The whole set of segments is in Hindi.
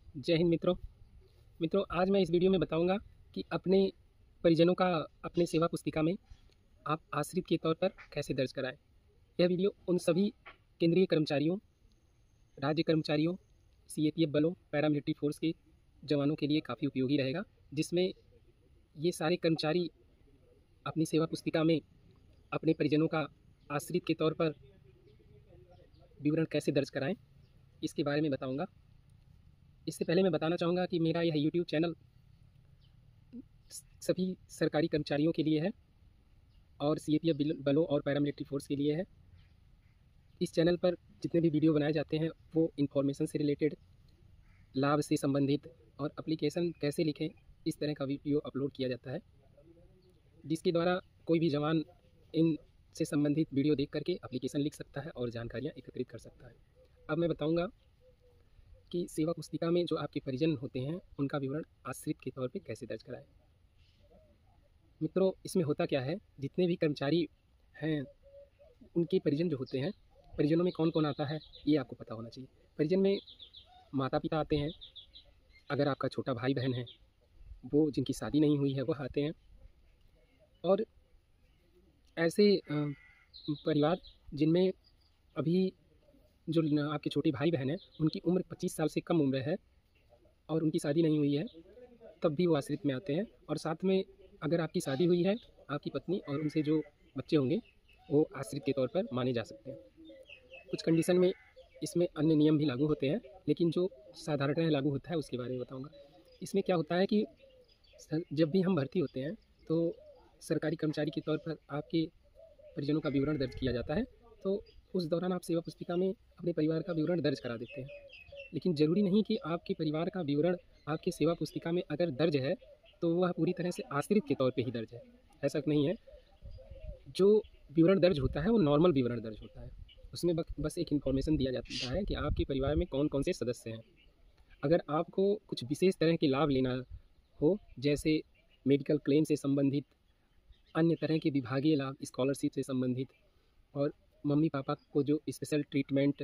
जय हिंद मित्रों। आज मैं इस वीडियो में बताऊंगा कि अपने परिजनों का अपने सेवा पुस्तिका में आप आश्रित के तौर पर कैसे दर्ज कराएं। यह वीडियो उन सभी केंद्रीय कर्मचारियों, राज्य कर्मचारियों, सीएपीएफ बलों, पैरामिलिट्री फोर्स के जवानों के लिए काफ़ी उपयोगी रहेगा, जिसमें ये सारे कर्मचारी अपनी सेवा पुस्तिका में अपने परिजनों का आश्रित के तौर पर विवरण कैसे दर्ज कराएं, इसके बारे में बताऊँगा। इससे पहले मैं बताना चाहूँगा कि मेरा यह यूट्यूब चैनल सभी सरकारी कर्मचारियों के लिए है और सीएपीएफ बलों और पैरामिलिट्री फोर्स के लिए है। इस चैनल पर जितने भी वीडियो बनाए जाते हैं वो इन्फॉर्मेशन से रिलेटेड, लाभ से संबंधित और एप्लीकेशन कैसे लिखें, इस तरह का वीडियो अपलोड किया जाता है, जिसके द्वारा कोई भी जवान इन से संबंधित वीडियो देख करके एप्लीकेशन लिख सकता है और जानकारियाँ एकत्रित कर सकता है। अब मैं बताऊँगा कि सेवा पुस्तिका में जो आपके परिजन होते हैं उनका विवरण आश्रित के तौर पे कैसे दर्ज कराएं। मित्रों, इसमें होता क्या है, जितने भी कर्मचारी हैं उनके परिजन जो होते हैं, परिजनों में कौन कौन आता है ये आपको पता होना चाहिए। परिजन में माता पिता आते हैं, अगर आपका छोटा भाई बहन है वो जिनकी शादी नहीं हुई है वह आते हैं, और ऐसे परिवार जिनमें अभी जो आपके छोटे भाई बहन हैं उनकी उम्र 25 साल से कम उम्र है और उनकी शादी नहीं हुई है, तब भी वो आश्रित में आते हैं। और साथ में अगर आपकी शादी हुई है, आपकी पत्नी और उनसे जो बच्चे होंगे वो आश्रित के तौर पर माने जा सकते हैं। कुछ कंडीशन में इसमें अन्य नियम भी लागू होते हैं, लेकिन जो साधारणतः लागू होता है उसके बारे में बताऊंगा। इसमें क्या होता है कि जब भी हम भर्ती होते हैं तो सरकारी कर्मचारी के तौर पर आपके परिजनों का विवरण दर्ज किया जाता है, तो उस दौरान आप सेवा पुस्तिका में अपने परिवार का विवरण दर्ज करा देते हैं। लेकिन ज़रूरी नहीं कि आपके परिवार का विवरण आपकी सेवा पुस्तिका में अगर दर्ज है तो वह पूरी तरह से आश्रित के तौर पे ही दर्ज है, ऐसा नहीं है। जो विवरण दर्ज होता है वो नॉर्मल विवरण दर्ज होता है, उसमें बस एक इन्फॉर्मेशन दिया जाता है कि आपके परिवार में कौन कौन से सदस्य हैं। अगर आपको कुछ विशेष तरह के लाभ लेना हो, जैसे मेडिकल क्लेम से संबंधित, अन्य तरह के विभागीय लाभ, स्कॉलरशिप से संबंधित, और मम्मी पापा को जो स्पेशल ट्रीटमेंट,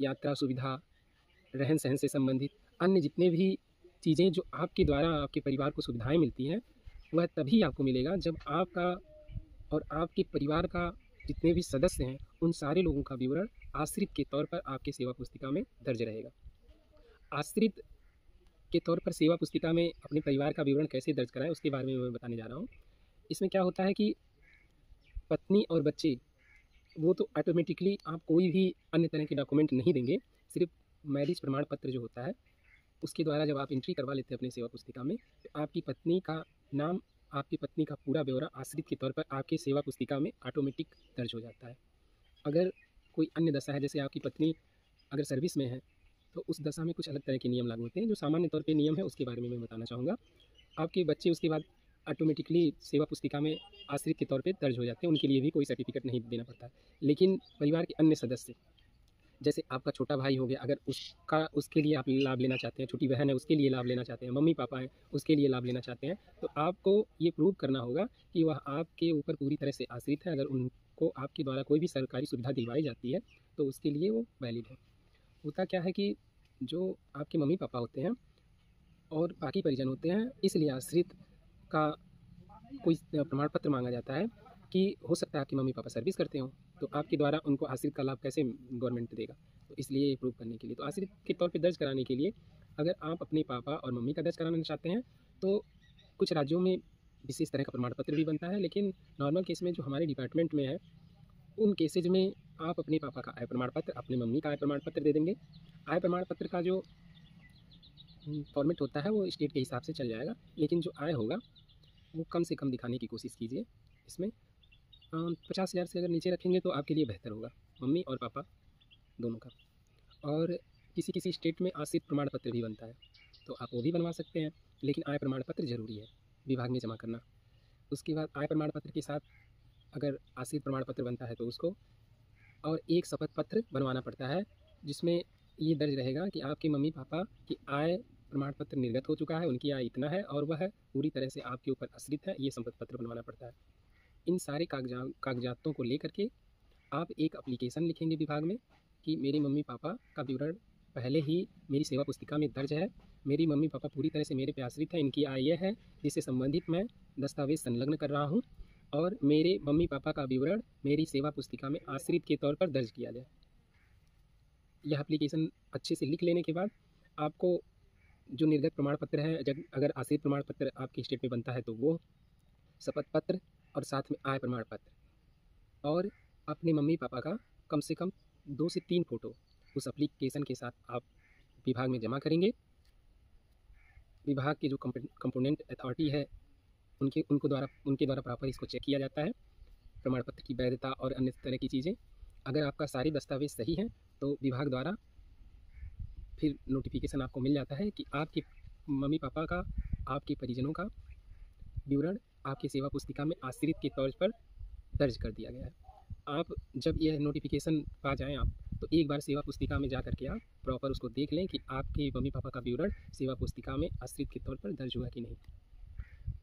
यात्रा सुविधा, रहन सहन से संबंधित अन्य जितने भी चीज़ें जो आपके द्वारा आपके परिवार को सुविधाएं मिलती हैं, वह तभी आपको मिलेगा जब आपका और आपके परिवार का जितने भी सदस्य हैं उन सारे लोगों का विवरण आश्रित के तौर पर आपके सेवा पुस्तिका में दर्ज रहेगा। आश्रित के तौर पर सेवा पुस्तिका में अपने परिवार का विवरण कैसे दर्ज कराएं उसके बारे में मैं बताने जा रहा हूँ। इसमें क्या होता है कि पत्नी और बच्चे वो तो ऑटोमेटिकली आप कोई भी अन्य तरह के डॉक्यूमेंट नहीं देंगे, सिर्फ मैरिज प्रमाण पत्र जो होता है उसके द्वारा जब आप एंट्री करवा लेते हैं अपनी सेवा पुस्तिका में, तो आपकी पत्नी का नाम, आपकी पत्नी का पूरा ब्यौरा आश्रित के तौर पर आपके सेवा पुस्तिका में ऑटोमेटिक दर्ज हो जाता है। अगर कोई अन्य दशा है, जैसे आपकी पत्नी अगर सर्विस में है, तो उस दशा में कुछ अलग तरह के नियम लागू होते हैं। जो सामान्य तौर पर नियम है उसके बारे में मैं बताना चाहूँगा। आपके बच्चे उसके बाद ऑटोमेटिकली सेवा पुस्तिका में आश्रित के तौर पे दर्ज हो जाते हैं, उनके लिए भी कोई सर्टिफिकेट नहीं देना पड़ता है। लेकिन परिवार के अन्य सदस्य, जैसे आपका छोटा भाई हो गया, अगर उसके लिए आप लाभ लेना चाहते हैं, छोटी बहन है उसके लिए लाभ लेना चाहते हैं, मम्मी पापा हैं उसके लिए लाभ लेना चाहते हैं, तो आपको ये प्रूव करना होगा कि वह आपके ऊपर पूरी तरह से आश्रित है। अगर उनको आपके द्वारा कोई भी सरकारी सुविधा दिलवाई जाती है तो उसके लिए वो वैलिड है। होता क्या है कि जो आपके मम्मी पापा होते हैं और बाकी परिजन होते हैं, इसलिए आश्रित का कोई प्रमाण पत्र मांगा जाता है कि हो सकता है आपके मम्मी पापा सर्विस करते हों, तो आपके द्वारा उनको आश्रित का लाभ कैसे गवर्नमेंट देगा। तो इसलिए ये प्रूव करने के लिए, तो आश्रित के तौर पे दर्ज कराने के लिए अगर आप अपने पापा और मम्मी का दर्ज कराना चाहते हैं तो कुछ राज्यों में विशेष तरह का प्रमाण पत्र भी बनता है, लेकिन नॉर्मल केस में जो हमारे डिपार्टमेंट में है उन केसेज में आप अपने पापा का आय प्रमाण पत्र, अपने मम्मी का आय प्रमाण पत्र दे देंगे। आय प्रमाण पत्र का जो फॉर्मेट होता है वो स्टेट के हिसाब से चल जाएगा, लेकिन जो आय होगा वो कम से कम दिखाने की कोशिश कीजिए। इसमें 50,000 से अगर नीचे रखेंगे तो आपके लिए बेहतर होगा, मम्मी और पापा दोनों का। और किसी किसी स्टेट में आश्रित प्रमाण पत्र भी बनता है, तो आप वो भी बनवा सकते हैं, लेकिन आय प्रमाण पत्र ज़रूरी है विभाग में जमा करना। उसके बाद आय प्रमाण पत्र के साथ अगर आश्रित प्रमाण पत्र बनता है तो उसको और एक शपथ पत्र बनवाना पड़ता है, जिसमें ये दर्ज रहेगा कि आपके मम्मी पापा की आय प्रमाण पत्र निर्गत हो चुका है, उनकी आय इतना है और वह पूरी तरह से आपके ऊपर आश्रित है, ये शपथ पत्र बनवाना पड़ता है। इन सारे कागजातों को लेकर के आप एक एप्लीकेशन लिखेंगे विभाग में कि मेरे मम्मी पापा का विवरण पहले ही मेरी सेवा पुस्तिका में दर्ज है। मेरी मम्मी पापा पूरी तरह से मेरे पे आश्रित हैं। इनकी आय यह है जिससे संबंधित मैं दस्तावेज संलग्न कर रहा हूँ और मेरे मम्मी पापा का विवरण मेरी सेवा पुस्तिका में आश्रित के तौर पर दर्ज किया जाए। यह एप्लीकेशन अच्छे से लिख लेने के बाद आपको जो निर्गत प्रमाण पत्र है, अगर आश्रित प्रमाण पत्र आपके स्टेट में बनता है तो वो, शपथ पत्र और साथ में आय प्रमाण पत्र और अपने मम्मी पापा का कम से कम 2 से 3 फ़ोटो उस एप्लीकेशन के साथ आप विभाग में जमा करेंगे। विभाग के जो कंपोनेंट अथॉरिटी है उनके द्वारा प्रॉपर इसको चेक किया जाता है, प्रमाण पत्र की वैधता और अन्य तरह की चीज़ें। अगर आपका सारे दस्तावेज सही हैं तो विभाग द्वारा फिर नोटिफिकेशन आपको मिल जाता है कि आपके मम्मी पापा का, आपके परिजनों का विवरण आपकी सेवा पुस्तिका में आश्रित के तौर पर दर्ज कर दिया गया है। आप जब यह नोटिफिकेशन पा जाएँ आप, तो एक बार सेवा पुस्तिका में जा करके आप प्रॉपर उसको देख लें कि आपके मम्मी पापा का विवरण सेवा पुस्तिका में आश्रित के तौर पर दर्ज हुआ कि नहीं।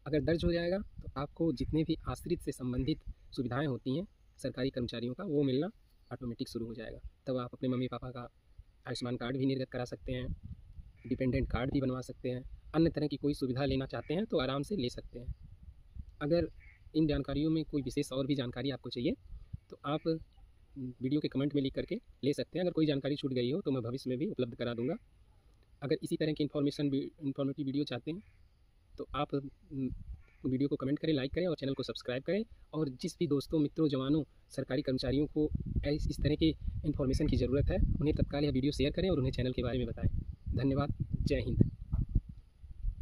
अगर दर्ज हो जाएगा तो आपको जितने भी आश्रित से संबंधित सुविधाएं होती हैं सरकारी कर्मचारियों का, वो मिलना ऑटोमेटिक शुरू हो जाएगा। तब आप अपने मम्मी पापा का आयुष्मान कार्ड भी निर्गत करा सकते हैं, डिपेंडेंट कार्ड भी बनवा सकते हैं, अन्य तरह की कोई सुविधा लेना चाहते हैं तो आराम से ले सकते हैं। अगर इन जानकारियों में कोई विशेष और भी जानकारी आपको चाहिए तो आप वीडियो के कमेंट में लिख करके ले सकते हैं। अगर कोई जानकारी छूट गई हो तो मैं भविष्य में भी उपलब्ध करा दूंगा। अगर इसी तरह की इन्फॉर्मेटिव वीडियो चाहते हैं तो आप वीडियो को कमेंट करें, लाइक करें और चैनल को सब्सक्राइब करें। और जिस भी दोस्तों, मित्रों, जवानों, सरकारी कर्मचारियों को इस तरह के इन्फॉर्मेशन की ज़रूरत है, उन्हें तत्काल यह वीडियो शेयर करें और उन्हें चैनल के बारे में बताएं। धन्यवाद। जय हिंद।